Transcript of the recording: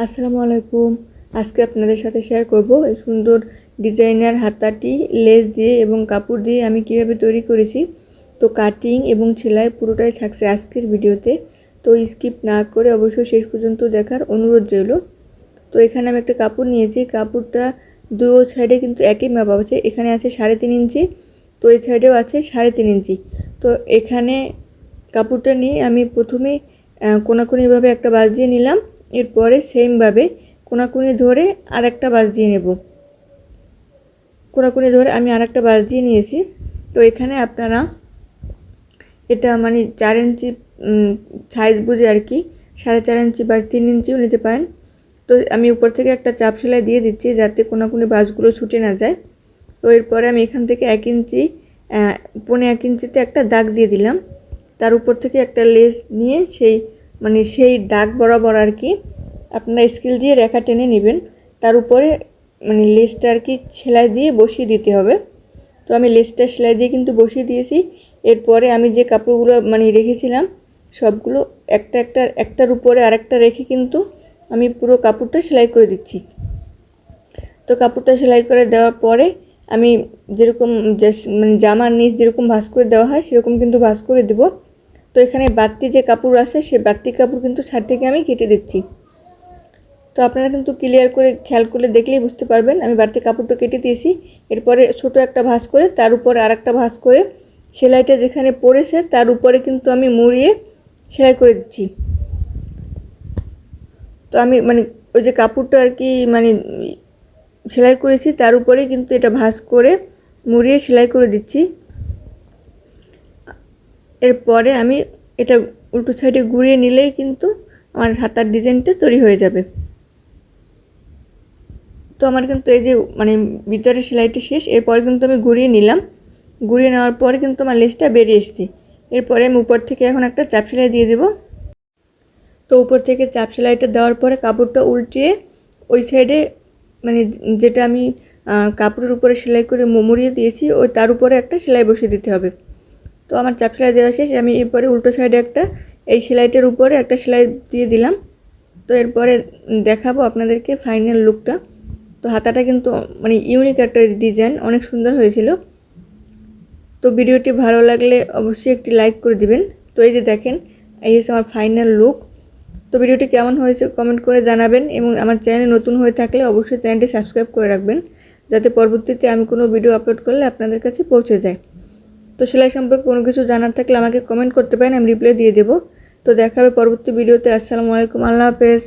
আসসালামু আলাইকুম। আজকে আপনাদের সাথে শেয়ার করব এই সুন্দর ডিজাইনার হাতাটি লেস দিয়ে এবং কাপড় দিয়ে আমি কিভাবে তৈরি করেছি। তো কাটিং এবং সেলাই পুরোটাই থাকছে আজকের ভিডিওতে। তো স্কিপ না করে অবশ্যই শেষ পর্যন্ত দেখার অনুরোধ রইল। তো এখানে আমি একটা কাপড় নিয়েছি, কাপড়টা দুই সাইডে কিন্তু একই মাপ আছে। এখানে আছে 3.5 ইঞ্চি, তো এই সাইডেও আছে 3.5 ইঞ্চি। তো এখানে কাপড়টা নিয়ে আমি প্রথমে কোনাকুনিভাবে একটা বাঁশ দিয়ে নিলাম। এরপরে সেমভাবে কোনাকুনি ধরে আরেকটা বাঁশ দিয়ে নেব। কোনাকুনি ধরে আমি আরেকটা বাঁশ দিয়ে নিয়েছি। তো এখানে আপনারা এটা মানে 4 ইঞ্চি সাইজ বুঝে আর কি 4.5 ইঞ্চি বা 3 ইঞ্চিও নিতে পারেন। তো আমি উপর থেকে একটা চাপ সেলাই দিয়ে দিচ্ছি যাতে কোনাকুনি বাঁশগুলো ছুটে না যায়। তো এরপরে আমি এখান থেকে 1 ইঞ্চি 1.5 ইঞ্চিতে একটা দাগ দিয়ে দিলাম। তার উপর থেকে একটা লেস নিয়ে সেই দাগ বরাবর আর কি আপনারা স্কেল দিয়ে রেখা টেনে নেবেন। তার উপরে লেসটা আর কি সেলাই দিয়ে বসিয়ে দিতে হবে। তো আমি লেসটা সেলাই দিয়ে কিন্তু বসিয়ে দিয়েছি। এরপরে আমি যে কাপড়গুলো রেখেছিলাম সবগুলো একটার উপরে আরেকটা রেখে কিন্তু আমি পুরো কাপড়টা সেলাই করে দিচ্ছি। তো কাপড়টা সেলাই করে দেওয়ার পরে আমি যেরকম জামার নিচ যেরকম ভাঁজ করে দেওয়া হয় সেরকম কিন্তু ভাঁজ করে দেব। তো এখানে বাড়তি যে কাপড় আছে সে বাড়তি কাপড় কিন্তু সাইড থেকে আমি কেটে দিচ্ছি। তো আপনারা কিন্তু ক্লিয়ার করে খেয়াল করলে দেখলেই বুঝতে পারবেন আমি বাড়তি কাপড়টা কেটে দিয়েছি। এরপরে ছোট একটা ভাঁজ করে তার উপরে আরেকটা ভাঁজ করে সেলাইটা যেখানে পড়েছে তার উপরে কিন্তু আমি মুড়িয়ে সেলাই করে দিচ্ছি। তো আমি ওই যে কাপড়টা আর কি সেলাই করেছি তার উপরেই কিন্তু এটা ভাঁজ করে মুড়িয়ে সেলাই করে দিচ্ছি। এরপরে আমি এটা উল্টো সাইডে ঘুরিয়ে নিলেই কিন্তু আমার হাতার ডিজাইনটা তৈরি হয়ে যাবে। তো আমার কিন্তু এই যে ভিতরে সেলাইটা শেষ। এরপরে কিন্তু আমি ঘুরিয়ে নিলাম। ঘুরিয়ে নেওয়ার পরে কিন্তু আমার লেসটা বেরিয়ে এসেছে। এরপরে আমি উপর থেকে এখন একটা চাপ সেলাই দিয়ে দেব। তো উপর থেকে চাপ সেলাইটা দেওয়ার পরে কাপড়টা উল্টিয়ে ওই সাইডে যেটা আমি কাপড়ের উপরে সেলাই করে মুড়িয়ে দিয়েছি ওই তার উপরে একটা সেলাই বসিয়ে দিতে হবে। তো আমার চাপ সেলাই দেওয়া শেষ। আমি এরপরে উল্টো সাইডে এই সেলাইটার উপরে একটা সেলাই দিয়ে দিলাম। তো এরপরে দেখাবো আপনাদেরকে ফাইনাল লুকটা। তো হাতাটা কিন্তু ইউনিক একটা ডিজাইন, অনেক সুন্দর হয়েছিল। তো ভিডিওটি ভালো লাগলে অবশ্যই একটি লাইক করে দিবেন। তো এই যে দেখেন, এই হচ্ছে আমার ফাইনাল লুক। তো ভিডিওটি কেমন হয়েছে কমেন্ট করে জানাবেন এবং আমার চ্যানেলে নতুন হয়ে থাকলে অবশ্যই চ্যানেলটি সাবস্ক্রাইব করে রাখবেন যাতে পরবর্তীতে আমি কোনো ভিডিও আপলোড করলে আপনাদের কাছে পৌঁছে যায়। তো সেলাই সম্পর্কে কোনো কিছু জানার থাকলে আমাকে কমেন্ট করতে পারেন, আমি রিপ্লাই দিয়ে দেবো। তো দেখা হবে পরবর্তী ভিডিওতে। আসসালামু আলাইকুম, আল্লাহ হাফেজ।